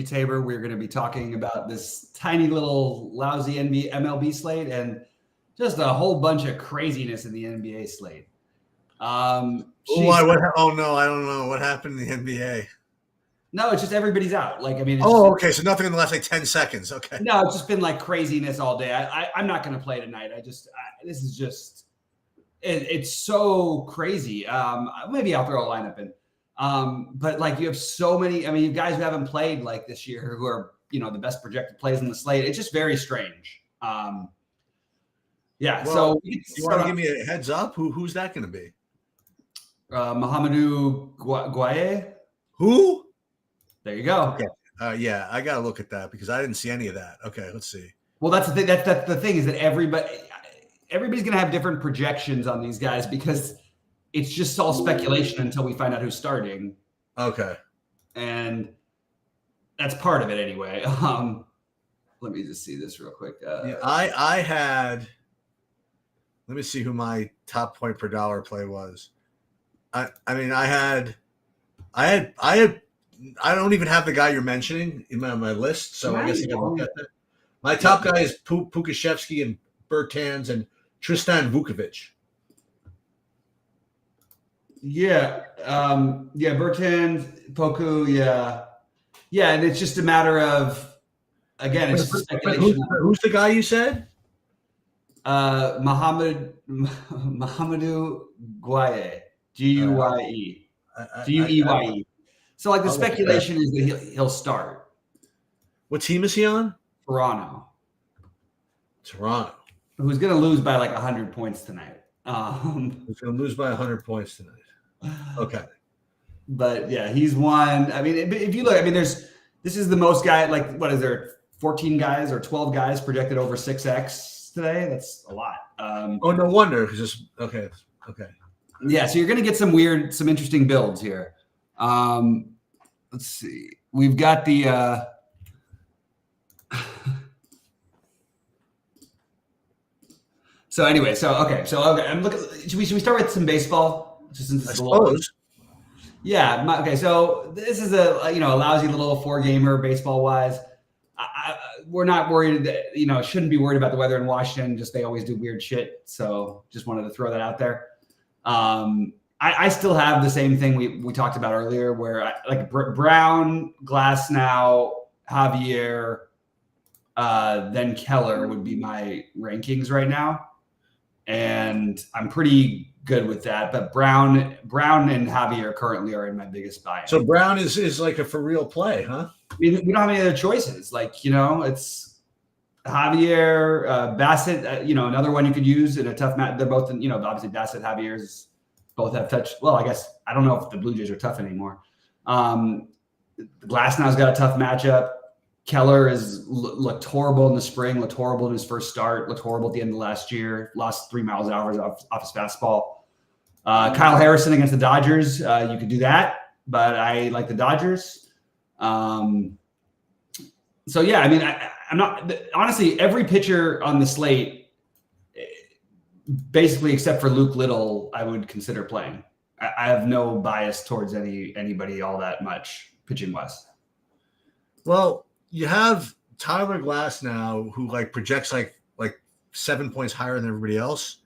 Tabor. We're going to be talking about this tiny little lousy MLB slate and just a whole bunch of craziness in the NBA slate. Oh no, I don't know what happened in the NBA. No, it's just everybody's out. Like, I mean, okay, so nothing in the last 10 seconds. Okay. No, it's just been like craziness all day. I'm not going to play tonight. This is just it's so crazy. Maybe I'll throw a lineup in. But like you have so many, I mean, you guys who haven't played like this year who are, the best projected plays in the slate. It's just very strange. So you want to give me a heads up? Who's that going to be? Mahamadou Guaye. Who? There you go. Okay. Yeah, I got to look at that because I didn't see any of that. Okay, let's see. Well, that's the thing. That's the thing is that everybody's going to have different projections on these guys because it's just all speculation until we find out who's starting. Okay. And that's part of it anyway. Let me just see this real quick. I had, let me see who my top point per dollar play was. I don't even have the guy you're mentioning in my list, so I guess I got to look at that. My top guy is Pukashevsky and Bertans and Tristan Vukovic. Yeah. Bertans, Poku, yeah, and it's just a matter of, again, it's just speculation. Who's the guy you said? Mahamadou Guaye, Guye, Gueye. So like the speculation is that he'll start. What team is he on? Toronto. Who's going to lose by like 100 points tonight? Who's going to lose by 100 points tonight? Okay. But yeah, he's one. I mean, if you look, I mean, this is the most guy, like, what is there, 14 guys or 12 guys projected over 6X today? That's a lot. No wonder. Okay. Yeah, so you're going to get some interesting builds here. Let's see. We've got the So anyway, I'm looking. Should we start with some baseball? Just since it's yeah. Okay. So this is a lousy little 4-gamer baseball wise. We're not worried that shouldn't be worried about the weather in Washington. Just they always do weird shit. So just wanted to throw that out there. I still have the same thing we talked about earlier, where Brown, Glasnow, Javier, then Keller would be my rankings right now. And I'm pretty good with that. But Brown and Javier currently are in my biggest buy-in. So Brown is like a for real play, huh? I mean, we don't have any other choices. It's Javier, Bassett, another one you could use in a tough match. They're both, obviously Bassett, Javier's both have touch. Well, I guess I don't know if the Blue Jays are tough anymore. Glasnow's got a tough matchup. Keller looked horrible in the spring, looked horrible in his first start, looked horrible at the end of last year, lost 3 miles an hour off his fastball. Kyle Harrison against the Dodgers, you could do that, but I like the Dodgers. So yeah, I mean, I'm not honestly every pitcher on the slate, basically except for Luke Little, I would consider playing. I have no bias towards anybody all that much pitching wise. Well, you have Tyler Glasnow, who projects like 7 points higher than everybody else.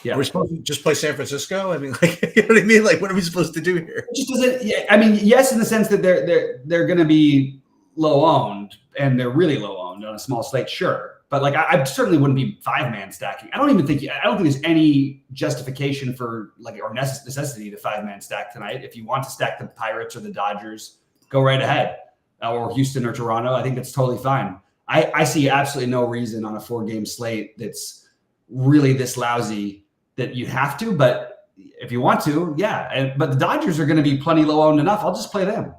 Yeah, we're supposed to just play San Francisco. I mean, you know what I mean? What are we supposed to do here? It just doesn't. Yeah, I mean, yes, in the sense that they're going to be low owned, and they're really low owned on a small slate, sure. But I certainly wouldn't be 5-man stacking. I don't think there's any justification for or necessity to 5-man stack tonight. If you want to stack the Pirates or the Dodgers, go right ahead. Or Houston or Toronto, I think that's totally fine. I see absolutely no reason on a 4-game slate that's really this lousy that you have to. But if you want to, yeah. But the Dodgers are going to be plenty low owned enough. I'll just play them.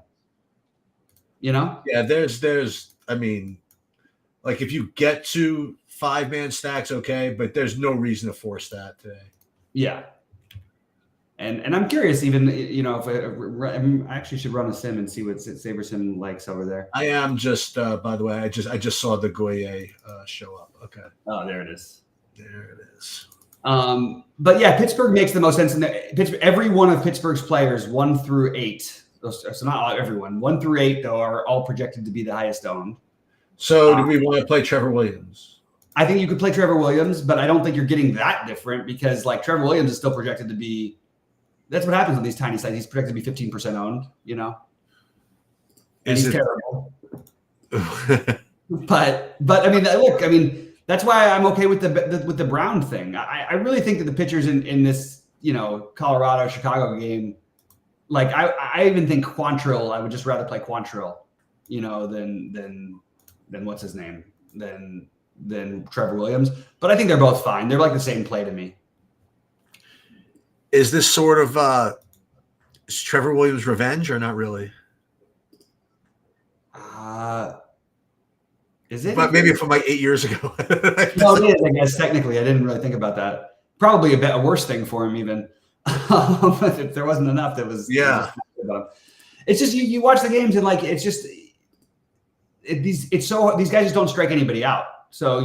Yeah. There's. I mean, if you get to 5-man stacks, okay, but there's no reason to force that today. Yeah. And I'm curious, even if I actually should run a sim and see what SaberSim likes over there. I am just by the way, I just saw the Gueye show up. Okay. Oh, there it is. There it is. But yeah, Pittsburgh makes the most sense. Every one of Pittsburgh's players, 1 through 8, So not everyone. 1 through 8 though are all projected to be the highest owned. So do we want to play Trevor Williams? I think you could play Trevor Williams, but I don't think you're getting that different because like Trevor Williams is still projected to be. That's what happens on these tiny sites. He's projected to be 15% owned. And he's terrible. But I mean, look, I mean, that's why I'm okay with the Brown thing. I really think that the pitchers in this, Colorado Chicago game, like I even think Quantrill, I would just rather play Quantrill, than what's his name, than Trevor Williams. But I think they're both fine. They're like the same play to me. Is this sort of is Trevor Williams' revenge or not really? Is it? But maybe from like 8 years ago. No, it is, I guess, technically. I didn't really think about that. Probably a worse thing for him, even. If there wasn't enough that was. Yeah. It's just you watch the games and like it's just these guys just don't strike anybody out. So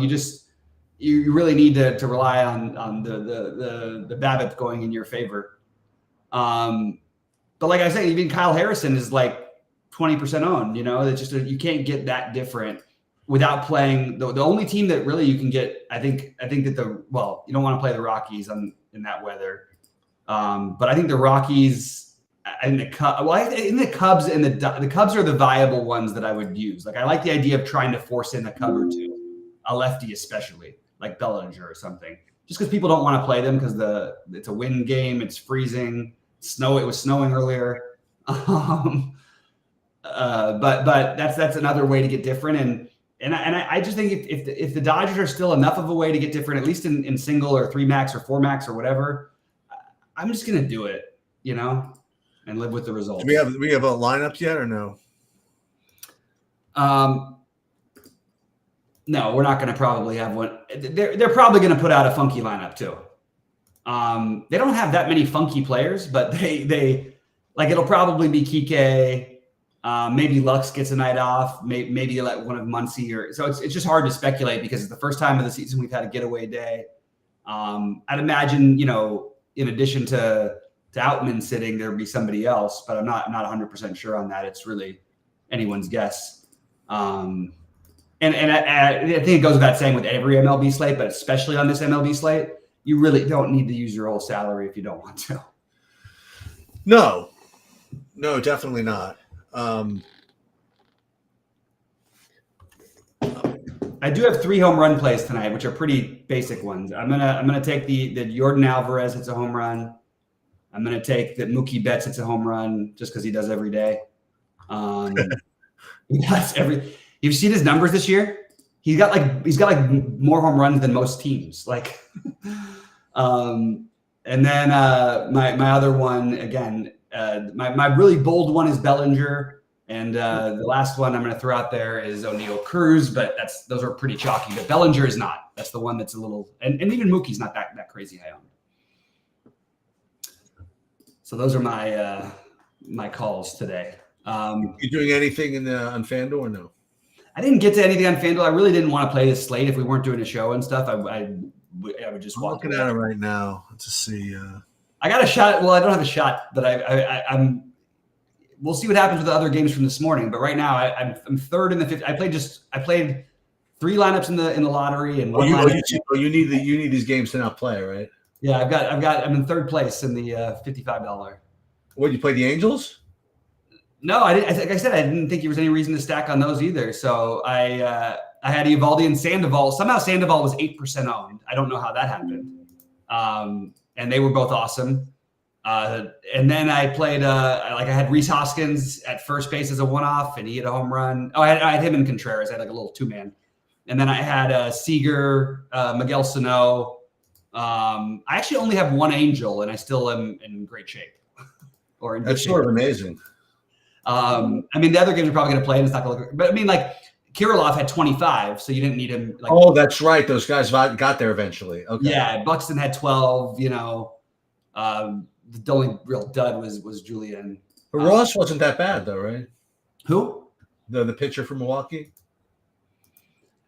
you really need to rely on the BABIP going in your favor. But like I said, even Kyle Harrison is like 20% owned. It's just you can't get that different without playing the only team that really you can get. I think that you don't want to play the Rockies in that weather, but I think the Rockies and the Cubs and the Cubs are the viable ones that I would use. Like I like the idea of trying to force in a Cub or two, a lefty especially, like Bellinger or something, just because people don't want to play them because it's a wind game, it's freezing, it was snowing earlier. But that's another way to get different. And I just think if the Dodgers are still enough of a way to get different, at least in single or 3 max or 4 max or whatever, I'm just gonna do it, and live with the results. Do we have a lineup yet or no? No, we're not going to probably have one. They're probably going to put out a funky lineup too. They don't have that many funky players, but they like it'll probably be Kike. Maybe Lux gets a night off. Maybe let one of Muncy so it's just hard to speculate because it's the first time of the season we've had a getaway day. I'd imagine in addition to Outman sitting, there'd be somebody else, but I'm not 100% sure on that. It's really anyone's guess. And I think it goes without saying with every MLB slate, but especially on this MLB slate, you really don't need to use your whole salary if you don't want to. No, definitely not. I do have 3 home run plays tonight, which are pretty basic ones. I'm gonna take the Jordan Alvarez hits a home run. I'm gonna take that Mookie Betts hits a home run just because he does every day. You've seen his numbers this year. He's got like more home runs than most teams. Like, and then my other one again. My really bold one is Bellinger, and the last one I'm going to throw out there is O'Neal Cruz, but those are pretty chalky. But Bellinger is not. That's the one that's a little, and even Mookie's not that crazy high on. So those are my calls today. You doing anything on FanDuel or no? I didn't get to anything on FanDuel. I really didn't want to play this slate if we weren't doing a show and stuff. I would just walk. I'm looking at it right now to see. I got a shot. Well, I don't have a shot, but I'm. We'll see what happens with the other games from this morning. But right now, I'm third in the 50. I played 3 lineups in the lottery and one. You need these games to not play, right? Yeah, I'm in third place in the $55. What, you play the Angels? No, I didn't. Like I said, I didn't think there was any reason to stack on those either. So I had Eovaldi and Sandoval. Somehow Sandoval was 8% owned. I don't know how that happened. And they were both awesome. And then I played I had Rhys Hoskins at first base as a one-off, and he hit a home run. Oh, I had him and Contreras. I had like a little 2-man. And then I had Seager, Miguel Sano. I actually only have 1 Angel, and I still am in great shape. That's sort of amazing. I mean, the other games are probably going to play, and it's not going to look. But I mean, like Kirilloff had 25, so you didn't need him. Like, oh, that's right. Those guys got there eventually. Okay. Yeah, Buxton had 12. The only real dud was Julian. But Ross wasn't that bad, though, right? Who? The pitcher from Milwaukee.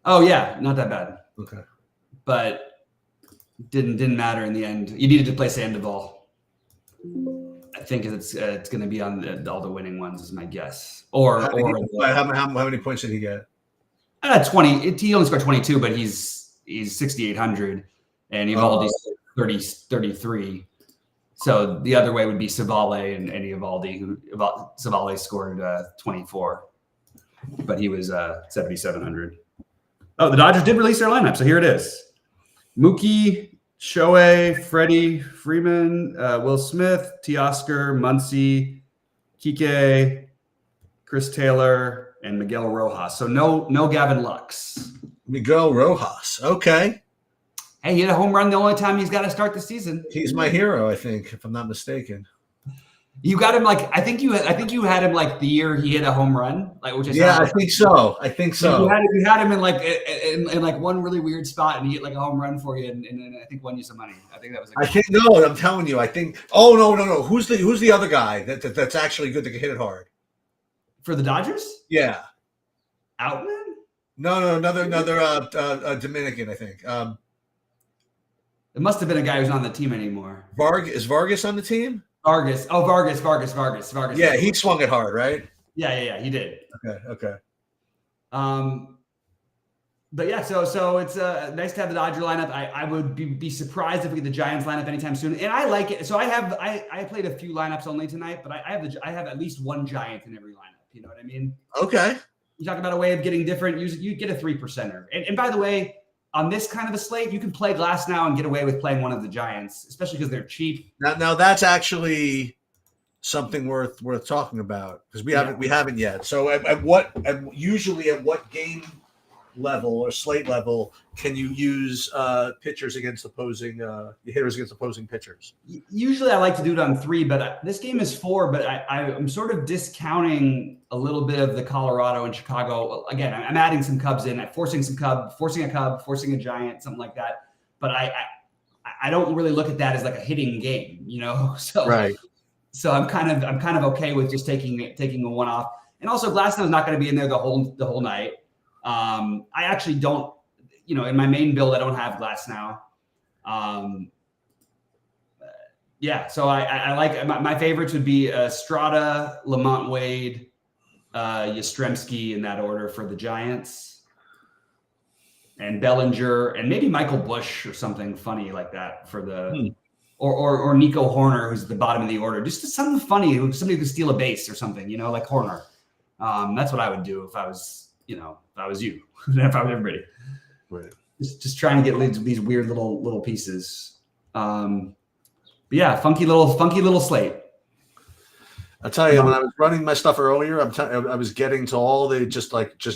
Oh yeah, not that bad. Okay. But didn't matter in the end. You needed to play Sandoval. I think it's going to be on all the winning ones is my guess. Or how many points did he get? 20. He only scored 22, but he's 6,800, and Eovaldi's 33. So the other way would be Savale and Eovaldi. Savale scored 24, but he was 7,700. Oh, the Dodgers did release their lineup, so here it is: Mookie, Shohei, Freddie Freeman, Will Smith, Teoscar, Muncy, Kike, Chris Taylor, and Miguel Rojas. So no Gavin Lux. Miguel Rojas. Okay. Hey, he had a home run the only time he's got to start the season. He's my hero, I think, if I'm not mistaken. You got him I think you had him like the year he hit a home run, which is I think so. I think so. You had him in like one really weird spot, and he hit like a home run for you, and I think won you some money. I think that was. I'm telling you. I think. Oh no. Who's the other guy that's actually good that can hit it hard for the Dodgers? Yeah. Outman? No, another Dominican, I think. It must have been a guy who's not on the team anymore. Is Vargas on the team? Vargas. Oh, Vargas. Yeah, he swung it hard, right? Yeah, he did. Okay. But yeah, so it's nice to have the Dodger lineup. I would be surprised if we get the Giants lineup anytime soon, and I like it. So I played a few lineups only tonight, but I have at least one Giant in every lineup. You know what I mean? Okay. You talk about a way of getting different. You get a 3%er, and by the way, on this kind of a slate, you can play Glass now and get away with playing one of the Giants, especially because they're cheap. Now that's actually something worth talking about because we haven't yet. So usually at what game level or slate level can you use pitchers against opposing hitters against opposing pitchers? Usually I like to do it on 3, but this game is 4. But I'm sort of discounting a little bit of the Colorado and Chicago. Again, I'm adding some Cubs in, forcing a Cub, forcing a Giant, something like that. But I don't really look at that as like a hitting game, you know. So right. So I'm kind of okay with just taking a one off. And also Glasnow's not going to be in there the whole night. I actually don't, in my main build, I don't have Glass now. So I like my favorites would be Strada, Lamont Wade, Yastrzemski in that order for the Giants, and Bellinger, and maybe Michael Busch or something funny like that for the, or Nico Horner, who's at the bottom of the order. Just something funny, somebody who could steal a base or something, like Horner. That's what I would do if I was. If I was you, if I was everybody, right? Just trying to get these weird little pieces. But yeah, funky little slate. I'll tell you, when I was running my stuff earlier, I was getting to all the just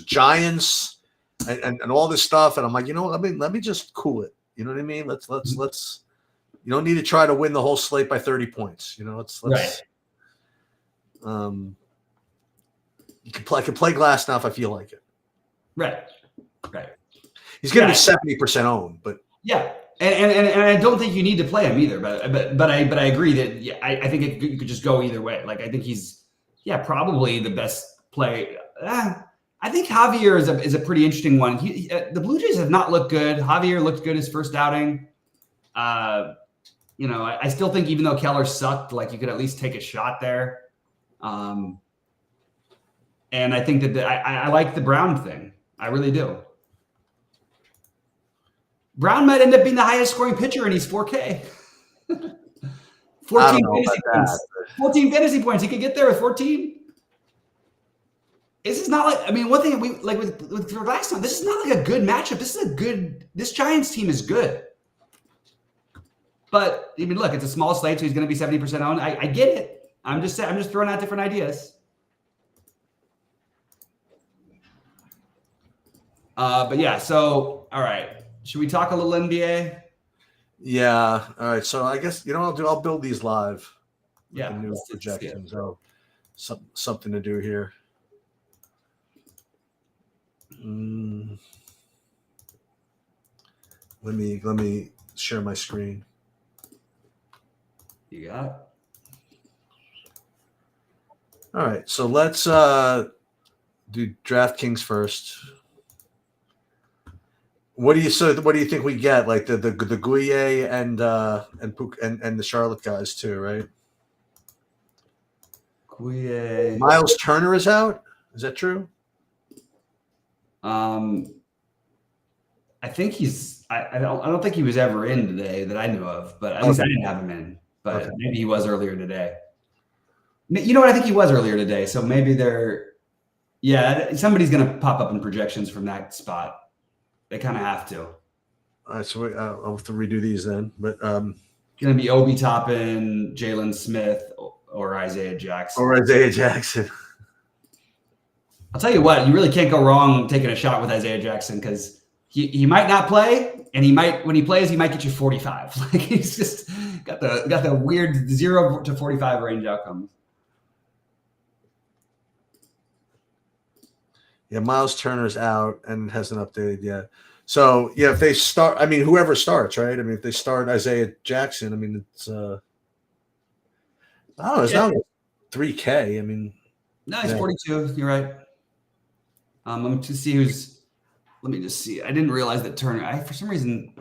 Giants and all this stuff, and I'm like, let me just cool it. You know what I mean? Let's. You don't need to try to win the whole slate by 30 points. Let's. Right. I can play Glass now if I feel like it. Right. He's going to be 70% owned, but yeah, and I don't think you need to play him either. But I agree that I think you could just go either way. Like I think he's probably the best play. I think Javier is a pretty interesting one. The Blue Jays have not looked good. Javier looked good his first outing. I still think even though Keller sucked, like you could at least take a shot there. And I think that I like the Brown thing. I really do. Brown might end up being the highest scoring pitcher, and he's 4K. 14 fantasy points. 14 fantasy points. He could get there with 14. This is not like, one thing we like with Glasnow, this is not like a good matchup. This Giants team is good. But look, it's a small slate, so he's going to be 70% owned. I get it. I'm just throwing out different ideas. But yeah, so all right. Should we talk a little NBA? Yeah. All right. So I guess I'll build these live. Yeah. The new projections. So something to do here. Let me share my screen. You got it. All right. So let's do DraftKings first. What do you think we get? Like the Guye and the Charlotte guys too, right? Guille. Miles Turner is out. Is that true? I think he's. I don't think he was ever in today that I knew of, but at least I didn't have him in. But maybe he was earlier today. You know what? I think he was earlier today. So maybe they're. Yeah, somebody's going to pop up in projections from that spot. They kind of have to. All right, so I'll have to redo these then. But going to be Obi Toppin, Jalen Smith, or Isaiah Jackson. I'll tell you what, you really can't go wrong taking a shot with Isaiah Jackson because he might not play, and he might, when he plays, he might get you 45. Like he's just got the weird 0 to 45 range outcomes. Yeah, Miles Turner's out and hasn't updated yet. So yeah, if they start, I mean, whoever starts, right? I mean, if they start Isaiah Jackson, I mean, it's I don't know, it's not 3K. I mean, no, he's 42. You're right. Let me just see who's. Let me just see. I didn't realize that Turner. For some reason,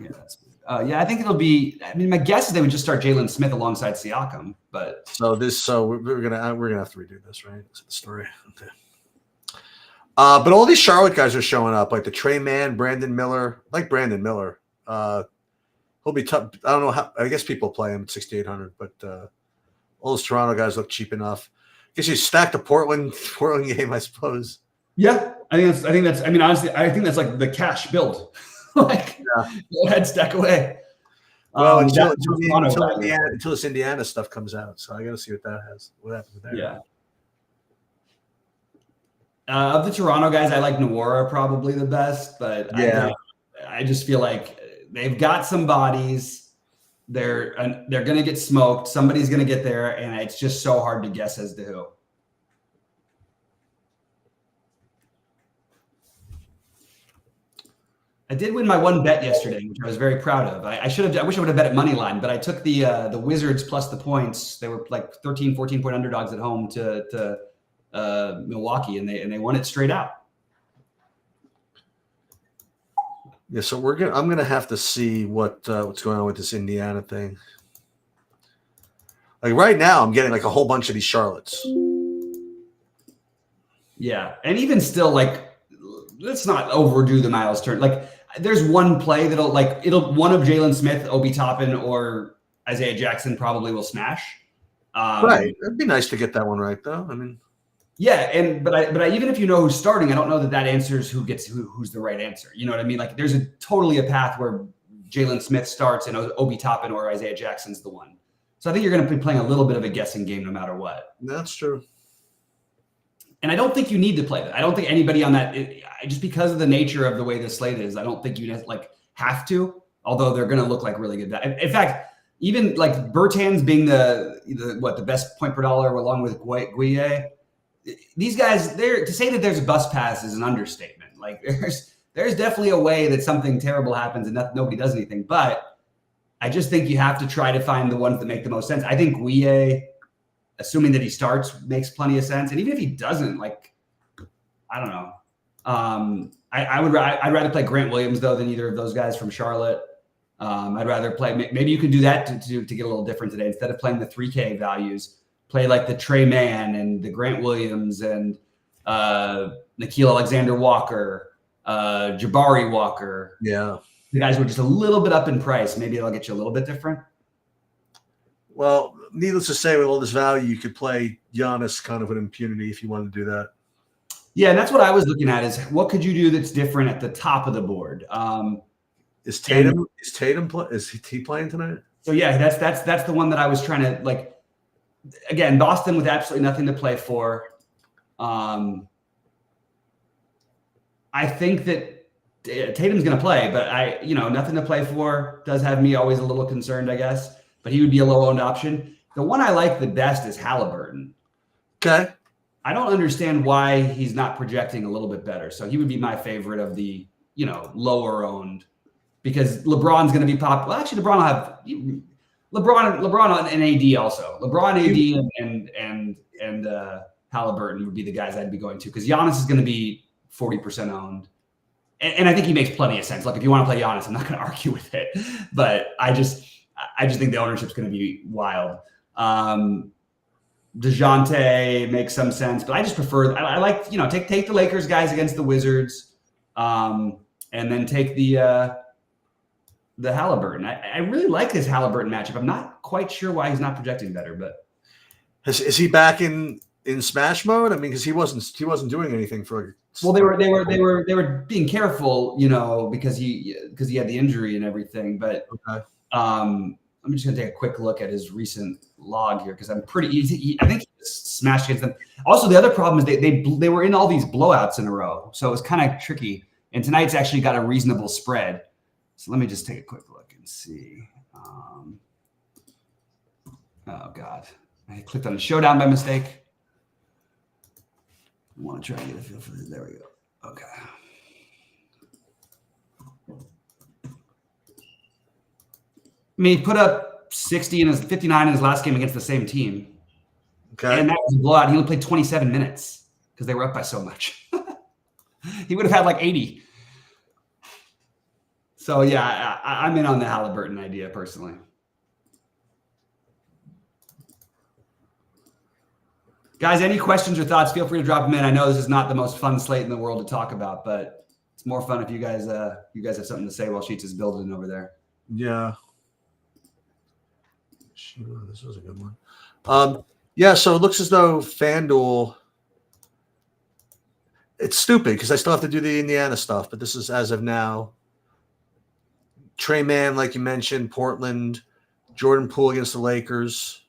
I think it'll be. I mean, my guess is they would just start Jalen Smith alongside Siakam. But so we're gonna have to redo this, right? That's the story. Okay. But all these Charlotte guys are showing up, like the Trey Mann, Brandon Miller. He'll be tough. I don't know how. I guess people play him at 6,800, but all those Toronto guys look cheap enough. I guess you stack the Portland game, I suppose. Yeah, I think that's. I mean, honestly, I think that's like the cash build. Go ahead, stack away. Well, until this Indiana stuff comes out, so I got to see what happens there. Yeah. Of the Toronto guys, I like Nwora probably the best, but I just feel like they've got some bodies. They're going to get smoked. Somebody's going to get there, and it's just so hard to guess as to who. I did win my one bet yesterday, which I was very proud of. I wish I would have bet at money line, but I took the Wizards plus the points. They were like 13, 14 point underdogs at home to Milwaukee, and they won it straight out. Yeah, so I'm gonna have to see what's going on with this Indiana thing. Like right now, I'm getting like a whole bunch of these Charlottes. Yeah, and even still, like, let's not overdo the Miles Turner. Like, there's one play one of Jalen Smith, Obi Toppin, or Isaiah Jackson probably will smash. Right, it'd be nice to get that one right, though. I mean. Yeah, but I even if you know who's starting, I don't know that answers who's the right answer. You know what I mean? Like there's totally a path where Jalen Smith starts and Obi Toppin or Isaiah Jackson's the one. So I think you're going to be playing a little bit of a guessing game no matter what. That's true. And I don't think you need to play that. I don't think anybody on that, just because of the nature of the way the slate is, I don't think you have to. Although they're going to look like really good. In fact, even like Bertans being the best point per dollar along with Guille. These guys, to say that there's a bus pass is an understatement. Like there's definitely a way that something terrible happens and nobody does anything. But I just think you have to try to find the ones that make the most sense. I think Guille, assuming that he starts, makes plenty of sense. And even if he doesn't, like, I don't know. I'd rather play Grant Williams though than either of those guys from Charlotte. I'd rather play. Maybe you could do that to get a little different today instead of playing the 3K values. Play like the Trey Mann and the Grant Williams and Nickeil Alexander-Walker, Jabari Walker. Yeah. The guys were just a little bit up in price. Maybe it'll get you a little bit different. Well, needless to say, with all this value, you could play Giannis kind of with impunity if you wanted to do that. Yeah, and that's what I was looking at is what could you do that's different at the top of the board? Is Tatum playing tonight? So yeah, that's the one that I was trying to like. Again, Boston with absolutely nothing to play for. I think that Tatum's going to play, but nothing to play for does have me always a little concerned, I guess. But he would be a low-owned option. The one I like the best is Halliburton. Okay. I don't understand why he's not projecting a little bit better. So he would be my favorite of the, lower-owned because LeBron's going to be popular. Well, actually, LeBron will have LeBron and AD also. LeBron, AD, and Halliburton would be the guys I'd be going to because Giannis is going to be 40% owned, and I think he makes plenty of sense. Like if you want to play Giannis, I'm not going to argue with it, but I just think the ownership's going to be wild. DeJounte makes some sense, but I just prefer. I like take the Lakers guys against the Wizards, and then take the Halliburton. I really like this Halliburton matchup. I'm not quite sure why he's not projecting better, but is he back in smash mode? I mean, because he wasn't doing anything for. Well, they were being careful, because he had the injury and everything. But okay. I'm just gonna take a quick look at his recent log here because I'm pretty easy. I think he smashed against them. Also, the other problem is they were in all these blowouts in a row, so it was kind of tricky. And tonight's actually got a reasonable spread. So let me just take a quick look and see. Oh God, I clicked on the showdown by mistake. I want to try and get a feel for this. There we go. Okay. I mean, he put up 60 and 59 in his last game against the same team. Okay. And that was a blowout. He only played 27 minutes because they were up by so much. He would have had like 80. So, yeah, I'm in on the Halliburton idea personally. Guys, any questions or thoughts, feel free to drop them in. I know this is not the most fun slate in the world to talk about, but it's more fun if you guys have something to say while Sheets is building over there. Yeah. This was a good one. Yeah, so it looks as though FanDuel, it's stupid because I still have to do the Indiana stuff, but this is as of now. Trey Mann, like you mentioned, Portland, Jordan Poole against the Lakers.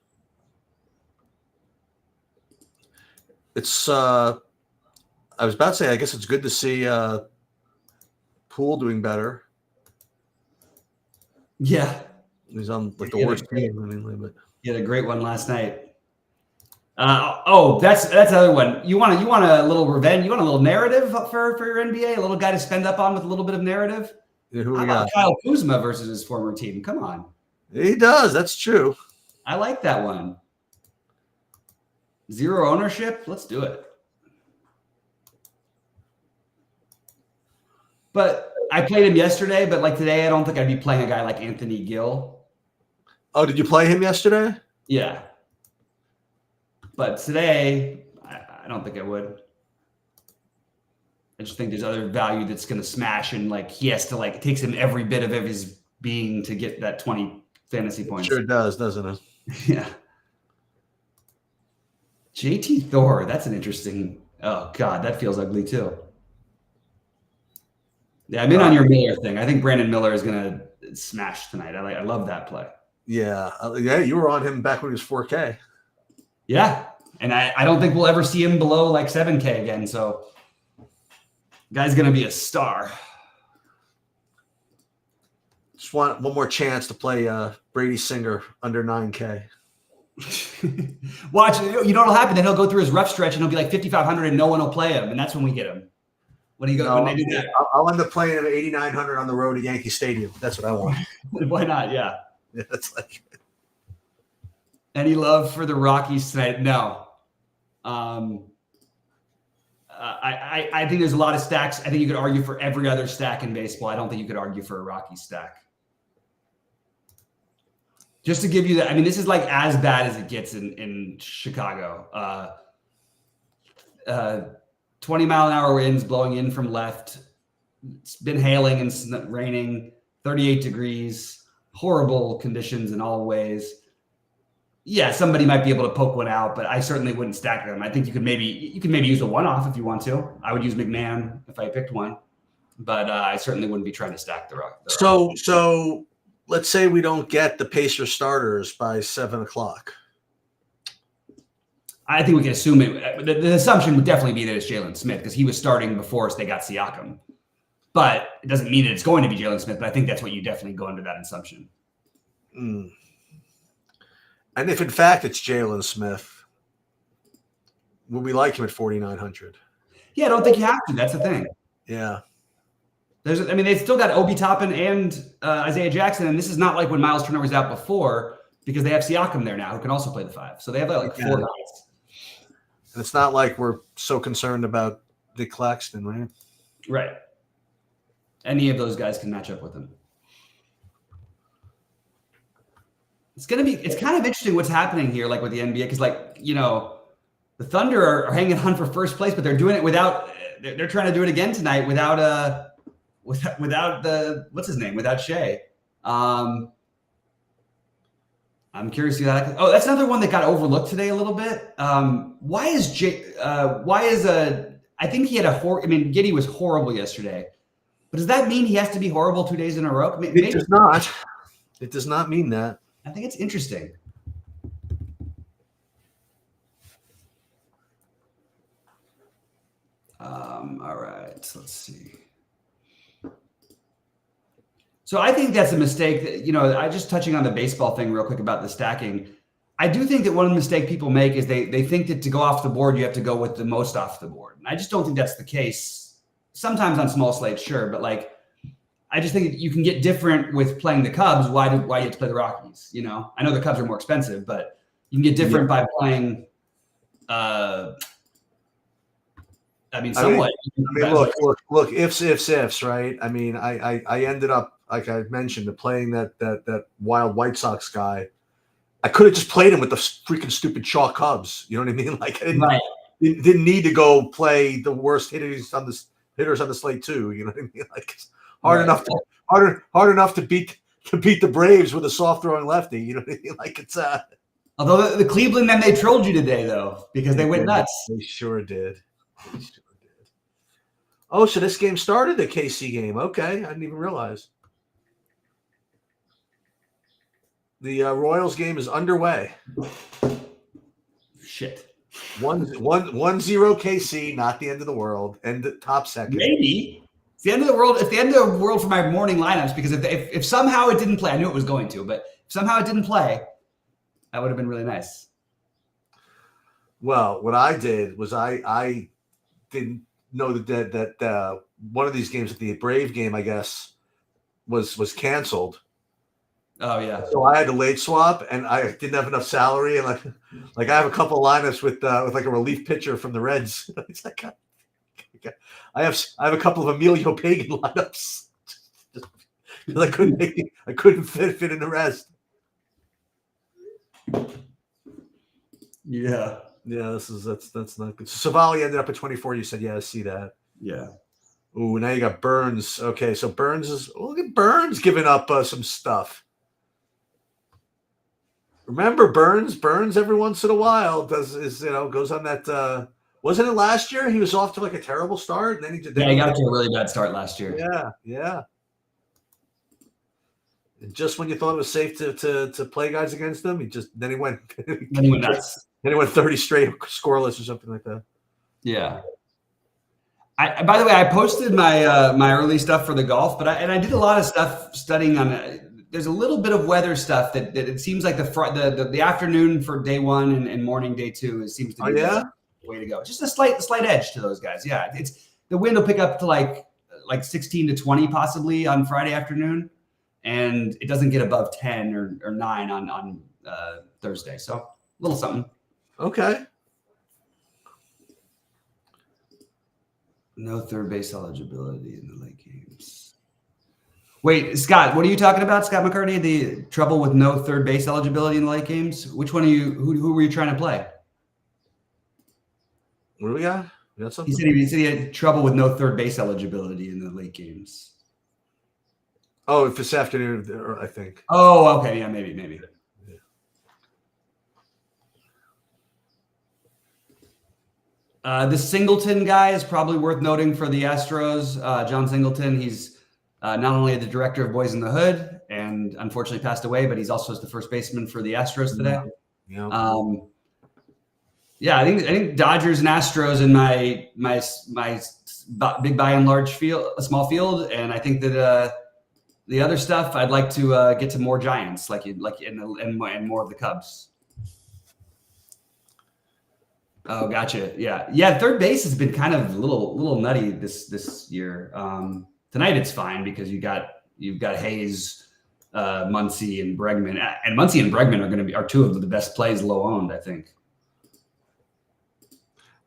It's I was about to say, I guess it's good to see Poole doing better. Yeah. He's on like the worst team. But he had a great one last night. That's another one. You want a little revenge? You want a little narrative for your NBA? A little guy to spend up on with a little bit of narrative? Yeah, who we How about got? Kyle Kuzma versus his former team? Come on. He does. That's true. I like that one. 0 ownership. Let's do it. But I played him yesterday, but like today, I don't think I'd be playing a guy like Anthony Gill. Oh, did you play him yesterday? Yeah. But today, I don't think I would. I just think there's other value that's going to smash, and like he has to it takes him every bit of his being to get that 20 fantasy points. Sure does, doesn't it? Yeah. JT Thor, that's an interesting. Oh God, that feels ugly too. Yeah, I'm in on your Miller thing. I think Brandon Miller is going to smash tonight. I love that play. Yeah, you were on him back when he was 4K. Yeah, and I don't think we'll ever see him below like 7K again. So, guy's going to be a star. Just want one more chance to play Brady Singer under 9K. Watch, you know what'll happen? Then he'll go through his rough stretch and he'll be like 5,500 and no one will play him. And that's when we get him. When they do that. I'll end up playing him at 8,900 on the road at Yankee Stadium. That's what I want. Why not? Yeah. Yeah, that's like. Any love for the Rockies tonight? No. I think there's a lot of stacks. I think you could argue for every other stack in baseball. I don't think you could argue for a Rockies stack. Just to give you that, I mean, this is like as bad as it gets in Chicago. 20-mile-an-hour winds blowing in from left. It's been hailing and raining, 38 degrees, horrible conditions in all ways. Yeah, somebody might be able to poke one out, but I certainly wouldn't stack them. I think you could maybe use a one-off if you want to. I would use McMahon if I picked one, but I certainly wouldn't be trying to stack the Rock. So let's say we don't get the Pacer starters by 7:00. I think we can assume it. The assumption would definitely be that it's Jalen Smith because he was starting before they got Siakam. But it doesn't mean that it's going to be Jalen Smith, but I think that's what you definitely go under that assumption. Mm. And if in fact it's Jalen Smith, would we like him at 4,900? Yeah, I don't think you have to. That's the thing. Yeah. They still got Obi Toppin and Isaiah Jackson, and this is not like when Miles Turner was out before because they have Siakam there now who can also play the 5. So they have like 4 guys. And it's not like we're so concerned about Nick Claxton, right? Right. Any of those guys can match up with him. It's kind of interesting what's happening here, like with the NBA, because the Thunder are hanging on for first place, but they're doing it without. They're trying to do it again tonight without the what's his name, without Shea. I'm curious to see that. Oh, that's another one that got overlooked today a little bit. Why is I think he had Giddey was horrible yesterday, but does that mean he has to be horrible 2 days in a row? Maybe. It does not. It does not mean that. I think it's interesting. All right, let's see. So I think that's a mistake that, I just touching on the baseball thing real quick about the stacking. I do think that one mistake people make is they think that to go off the board, you have to go with the most off the board. And I just don't think that's the case. Sometimes on small slates, sure. But I just think you can get different with playing the Cubs. Why do you have to play the Rockies? I know the Cubs are more expensive, but you can get different by playing, somewhat. Look, ifs, right? I ended up, like I mentioned, playing that wild White Sox guy. I could have just played him with the freaking stupid chalk Cubs. You know what I mean? I didn't need to go play the worst hitters on the slate too. You know what I mean? It's hard enough to beat the Braves with a soft throwing lefty. You know what I mean? It's Although the Cleveland men, they trolled you today though, because they went nuts. They sure did. Oh, so this game started, the KC game. Okay, I didn't even realize. The Royals game is underway. Shit. 1-0 KC, not the end of the world. And the top second. Maybe. It's the end of the world. It's the end of the world for my morning lineups, because if somehow it didn't play, I knew it was going to, but if somehow it didn't play, that would have been really nice. Well, what I did was I didn't know that one of these games, the Brave game, I guess, was canceled. Oh yeah. So I had to late swap, and I didn't have enough salary, and like I have a couple of lineups with like a relief pitcher from the Reds. It's like I have a couple of Emilio Pagan lineups because I couldn't fit in the rest. Yeah. Yeah, that's not good. So Savali ended up at 24. You said, yeah, I see that. Yeah. Ooh, now you got Burns. Okay, so look at Burns giving up some stuff. Remember Burns every once in a while goes on that. Wasn't it last year? He was off to like a terrible start, and then he got to a really bad start last year. Yeah. And just when you thought it was safe to play guys against him, then he went nuts. Then he went 30 straight scoreless or something like that. Yeah. By the way, I posted my early stuff for the golf, but I did a lot of stuff studying on. There's a little bit of weather stuff that it seems like the afternoon for day one and morning day two seems to be the way to go. Just a slight edge to those guys. Yeah, it's the wind will pick up to like 16 to 20 possibly on Friday afternoon, and it doesn't get above 10 or 9 on Thursday. So a little something. Okay. No third base eligibility in the late games. Wait, Scott, what are you talking about, Scott McCartney? The trouble with no third base eligibility in the late games? Which one are you? Who were you trying to play? What do we got? We got something? He said he had trouble with no third base eligibility in the late games. Oh, this afternoon, I think. Oh, okay, yeah, maybe. The Singleton guy is probably worth noting for the Astros. John Singleton, he's not only the director of Boys in the Hood and unfortunately passed away, but he's also the first baseman for the Astros today. Yeah. I think Dodgers and Astros in my big by and large field, a small field, and I think that the other stuff I'd like to get to more Giants, and more of the Cubs. Oh, gotcha. Yeah. Third base has been kind of a little nutty this year. Tonight it's fine because you've got Hayes, Muncy, and Bregman, and Muncy and Bregman are two of the best plays low owned, I think.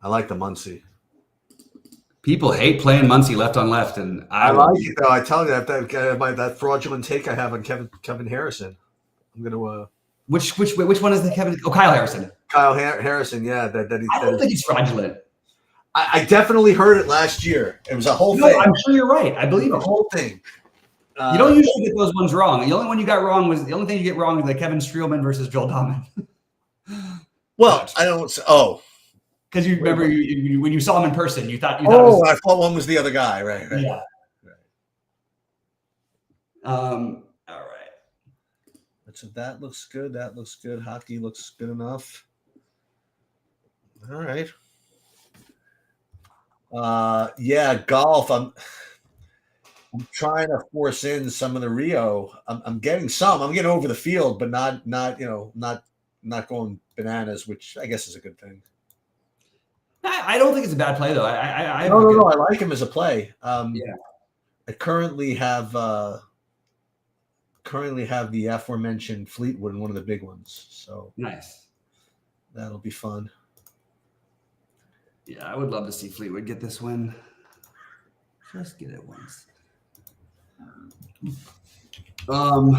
I like the Muncy. People hate playing Muncy left on left, and I like it though. I tell you that fraudulent take I have on Kevin Harrison. I'm gonna Which one is the Kevin? Oh, Kyle Harrison. Kyle Harrison, yeah. I don't think he's fraudulent. I definitely heard it last year. It was a whole thing. I'm sure you're right. I believe the whole thing. You don't usually get those ones wrong. The only one you got wrong was the only thing you get wrong is the Kevin Streelman versus Joel Donovan. Well, I don't. Oh, because you remember when you saw him in person, you thought. I thought one was the other guy, right? Yeah. All right. So that looks good. That looks good. Hockey looks good enough. All right. Yeah, golf. I'm trying to force in some of the Rio. I'm getting some. I'm getting over the field, but not going bananas, which I guess is a good thing. I don't think it's a bad play though. I no. I like him as a play. Yeah. I currently have the aforementioned Fleetwood in one of the big ones. So nice. That'll be fun. Yeah, I would love to see Fleetwood get this win. Just get it once. All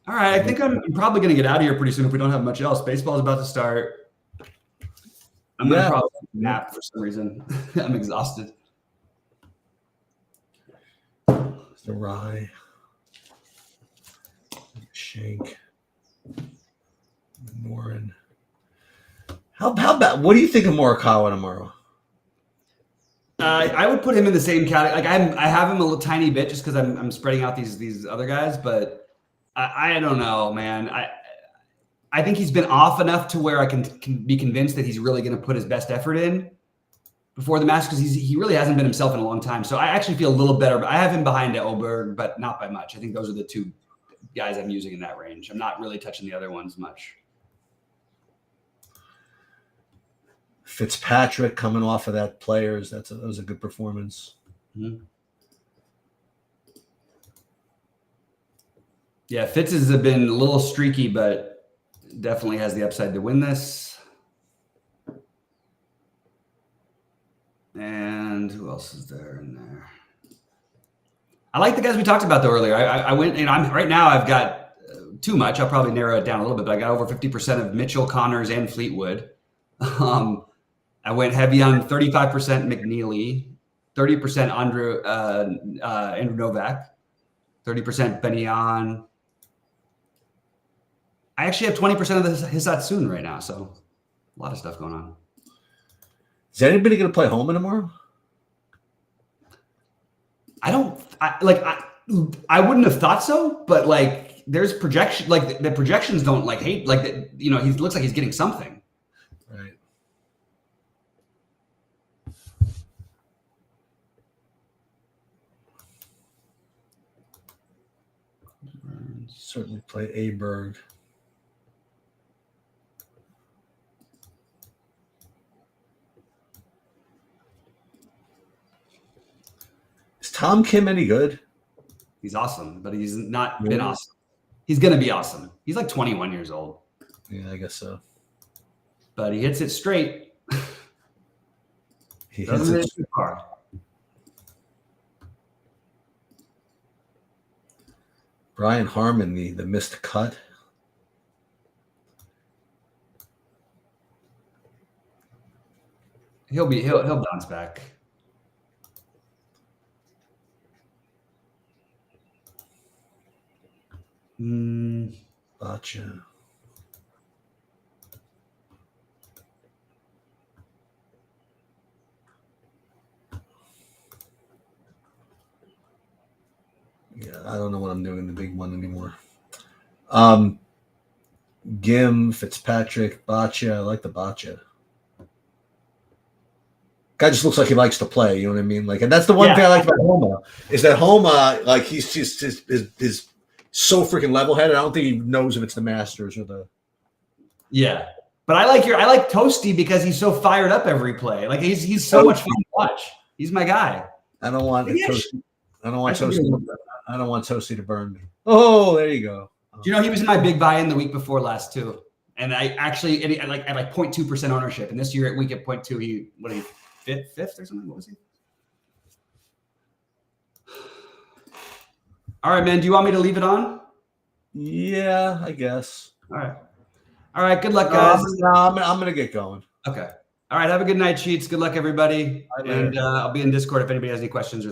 right, I think I'm probably going to get out of here pretty soon if we don't have much else. Baseball's about to start. I'm going to probably nap for some reason. I'm exhausted. The Rye. Shank. Morin. How about what do you think of Morikawa tomorrow? I would put him in the same category. Like I have him a little tiny bit just because I'm spreading out these other guys, but I don't know, man. I think he's been off enough to where I can be convinced that he's really going to put his best effort in before the Masters because he really hasn't been himself in a long time. So I actually feel a little better. But I have him behind Oberg, but not by much. I think those are the two guys I'm using in that range. I'm not really touching the other ones much. Fitzpatrick coming off of that Players. That was a good performance. Mm-hmm. Yeah, Fitz has been a little streaky, but definitely has the upside to win this. And who else is there in there? I like the guys we talked about though earlier. I went, and I'm right now. I've got too much. I'll probably narrow it down a little bit, but I got over 50% of Mitchell, Connors, and Fleetwood. I went heavy on 35% McNeely, 30% Andrew Novak, 30% Benyon. I actually have 20% of the Hisatsune right now, so a lot of stuff going on. Is anybody going to play Homa tomorrow? I wouldn't have thought so, but like there's projection, like the projections don't like hate, like he looks like he's getting something. Right. Certainly play Aberg. Is Tom Kim any good? He's awesome, but he's not been awesome. He's going to be awesome. He's like 21 years old. Yeah, I guess so. But he hits it straight. He hits it hard. Brian Harmon, the missed cut. He'll bounce back. Gotcha. Yeah, I don't know what I'm doing in the big one anymore. Gim, Fitzpatrick, Boccia. I like the Boccia. Guy just looks like he likes to play. You know what I mean? Like, and that's the one thing I like about Homa is that Homa, like, he's just is so freaking level-headed. I don't think he knows if it's the Masters or the. Yeah, but I like Toasty because he's so fired up every play. Like he's so much fun to watch. He's my guy. I don't want Toasty. I don't want Toasty to burn me. Oh, there you go. Do you know he was in my big buy-in the week before last too? And I actually at like 0.2% ownership. And this year at week at 0.2, he fifth or something? What was he? All right, man. Do you want me to leave it on? Yeah, I guess. All right. Good luck, guys. I'm gonna get going. Okay. All right. Have a good night, Cheats. Good luck, everybody. Bye, and I'll be in Discord if anybody has any questions or